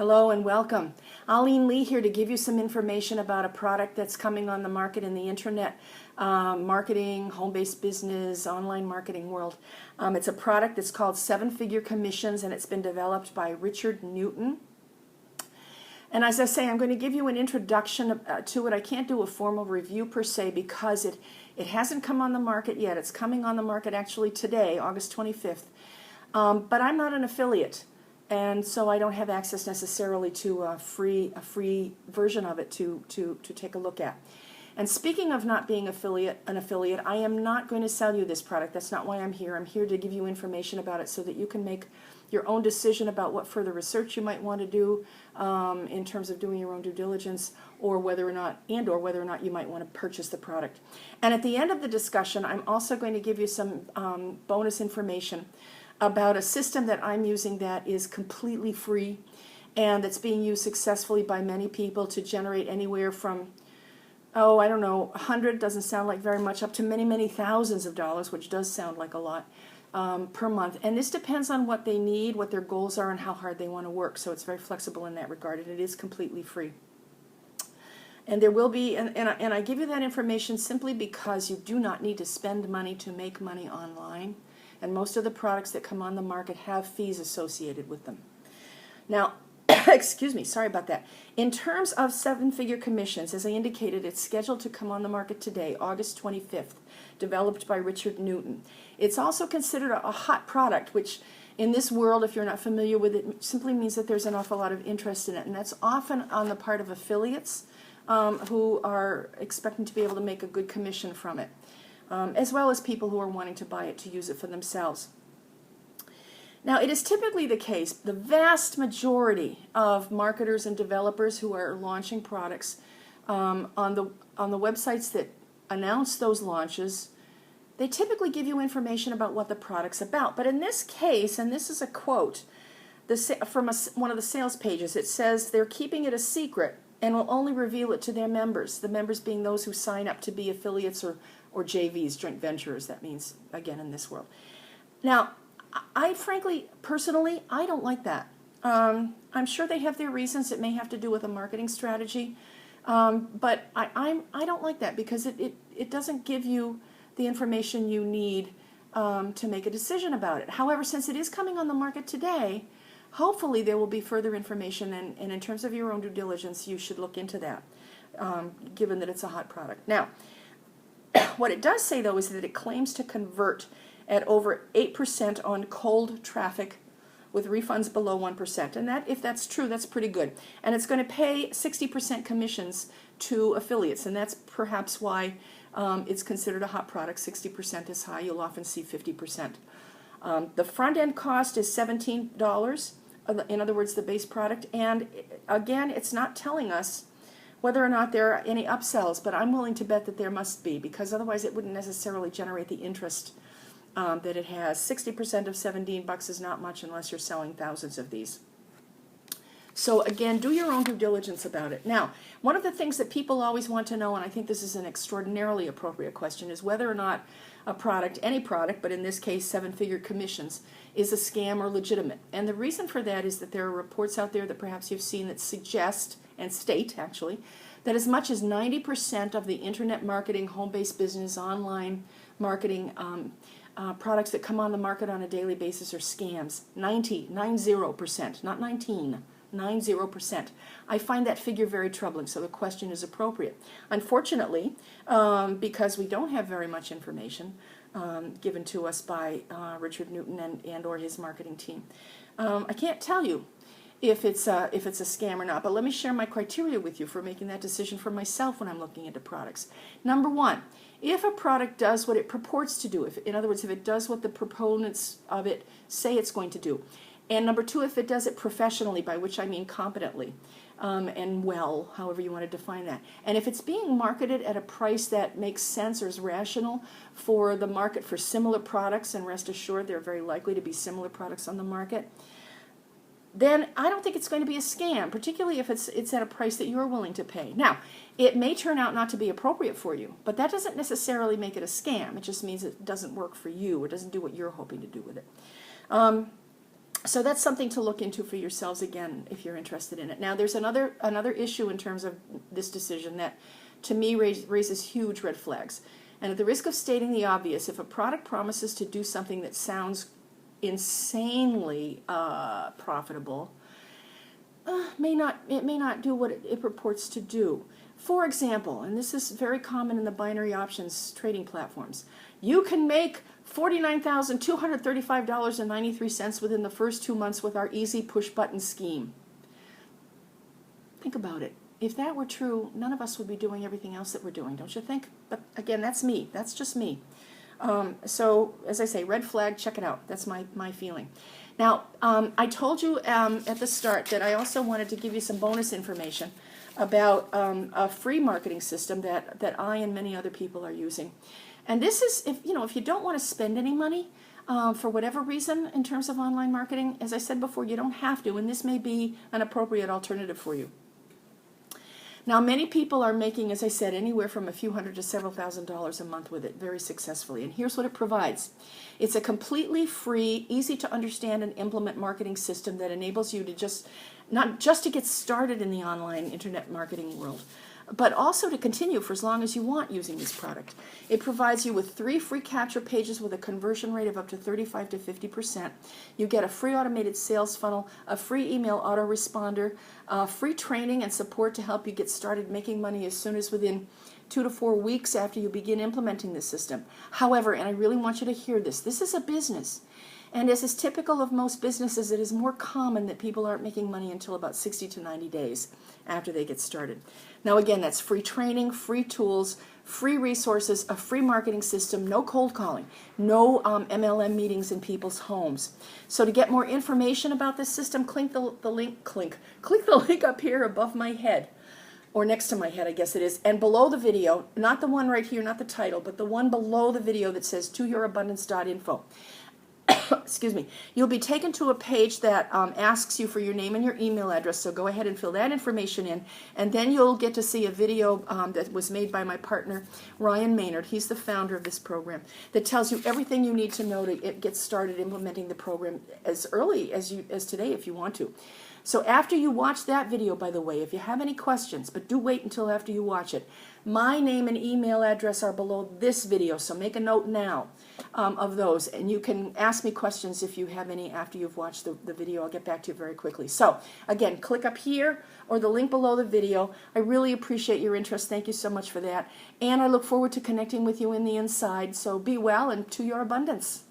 Hello and welcome. Aileen Lee here to give you some information about a product that's coming on the market in the internet marketing, home-based business, online marketing world. It's a product that's called 7-Figure Commissions, and it's been developed by Richard Newton. And as I say, I'm going to give you an introduction to it. I can't do a formal review per se because it hasn't come on the market yet. It's coming on the market actually today, August 25th. But I'm not an affiliate, and so I don't have access necessarily to a free version of it to take a look at. And speaking of not being an affiliate, I am not going to sell you this product. That's not why I'm here. I'm here to give you information about it so that you can make your own decision about what further research you might want to do in terms of doing your own due diligence, or whether or not you might want to purchase the product. And at the end of the discussion, I'm also going to give you some bonus information about a system that I'm using that is completely free and that's being used successfully by many people to generate anywhere from, I don't know, 100 doesn't sound like very much, up to many, many thousands of dollars, which does sound like a lot, per month. And this depends on what they need, what their goals are, and how hard they want to work. So it's very flexible in that regard, and it is completely free. And there will be, and I give you that information simply because you do not need to spend money to make money online. And most of the products that come on the market have fees associated with them. Now, excuse me, sorry about that. In terms of 7-figure commissions, as I indicated, it's scheduled to come on the market today, August 25th, developed by Richard Newton. It's also considered a hot product, which in this world, if you're not familiar with it, simply means that there's an awful lot of interest in it. And that's often on the part of affiliates who are expecting to be able to make a good commission from it. As well as people who are wanting to buy it to use it for themselves. Now, it is typically the case, the vast majority of marketers and developers who are launching products on the websites that announce those launches, they typically give you information about what the product's about. But in this case, and this is a quote from one of the sales pages, it says they're keeping it a secret and will only reveal it to their members, the members being those who sign up to be affiliates or JVs, joint ventures, that means, again, in this world. Now, I frankly, personally, I don't like that. I'm sure they have their reasons. It may have to do with a marketing strategy, but I don't like that because it doesn't give you the information you need to make a decision about it. However, since it is coming on the market today, hopefully there will be further information, and in terms of your own due diligence, you should look into that, given that it's a hot product. Now, what it does say, though, is that it claims to convert at over 8% on cold traffic with refunds below 1%. And that, if that's true, that's pretty good. And it's going to pay 60% commissions to affiliates, and that's perhaps why it's considered a hot product. 60% is high. You'll often see 50%. The front-end cost is $17, in other words, the base product. And again, it's not telling us whether or not there are any upsells, but I'm willing to bet that there must be, because otherwise it wouldn't necessarily generate the interest that it has. 60% of $17 is not much unless you're selling thousands of these. So again, do your own due diligence about it. Now, one of the things that people always want to know, and I think this is an extraordinarily appropriate question, is whether or not a product, any product, but in this case 7-figure commissions, is a scam or legitimate. And the reason for that is that there are reports out there that perhaps you've seen that suggest, and state actually, that as much as 90% of the internet marketing, home-based business, online marketing products that come on the market on a daily basis are scams. 90%, not 19, 90%. I find that figure very troubling, so the question is appropriate. Unfortunately, because we don't have very much information given to us by Richard Newton and or his marketing team, I can't tell you if it's a scam or not, but let me share my criteria with you for making that decision for myself when I'm looking into products. Number one, if a product does what it purports to do, in other words, if it does what the proponents of it say it's going to do. And number two, if it does it professionally, by which I mean competently and well, however you want to define that. And if it's being marketed at a price that makes sense or is rational for the market for similar products, and rest assured there are very likely to be similar products on the market, then I don't think it's going to be a scam, particularly if it's at a price that you're willing to pay. Now, it may turn out not to be appropriate for you, but that doesn't necessarily make it a scam. It just means it doesn't work for you or doesn't do what you're hoping to do with it. So that's something to look into for yourselves again if you're interested in it. Now there's another issue in terms of this decision that to me raises huge red flags. And at the risk of stating the obvious, if a product promises to do something that sounds insanely profitable, it may not do what it purports to do. For example, and this is very common in the binary options trading platforms, you can make $49,235.93 within the first 2 months with our easy push button scheme. Think about it. If that were true, none of us would be doing everything else that we're doing, don't you think? But again, that's me. That's just me. So, as I say, red flag, check it out. That's my feeling. Now, I told you at the start that I also wanted to give you some bonus information about a free marketing system that I and many other people are using. And this is, if you don't want to spend any money for whatever reason in terms of online marketing, as I said before, you don't have to, and this may be an appropriate alternative for you. Now, many people are making, as I said, anywhere from a few hundred to several $1,000s a month with it very successfully. And here's what it provides. It's a completely free, easy to understand and implement marketing system that enables you to not just to get started in the online internet marketing world, but also to continue for as long as you want using this product. It provides you with 3 free capture pages with a conversion rate of up to 35 to 50%. You get a free automated sales funnel, a free email autoresponder, free training and support to help you get started making money as soon as within 2 to 4 weeks after you begin implementing the system. However, and I really want you to hear this is a business. And as is typical of most businesses, it is more common that people aren't making money until about 60 to 90 days after they get started. Now again, that's free training, free tools, free resources, a free marketing system, no cold calling, no MLM meetings in people's homes. So to get more information about this system, click the link up here above my head, or next to my head, I guess it is, and below the video, not the one right here, not the title, but the one below the video that says toyourabundance.info. Excuse me. You'll be taken to a page that asks you for your name and your email address, so go ahead and fill that information in, and then you'll get to see a video that was made by my partner, Ryan Maynard. He's the founder of this program, that tells you everything you need to know to get started implementing the program as early as today if you want to. So after you watch that video, by the way, if you have any questions, but do wait until after you watch it, my name and email address are below this video, so make a note now of those, and you can ask me questions if you have any after you've watched the video. I'll get back to you very quickly. So again, click up here or the link below the video. I really appreciate your interest. Thank you so much for that, and I look forward to connecting with you in the inside. So be well and to your abundance.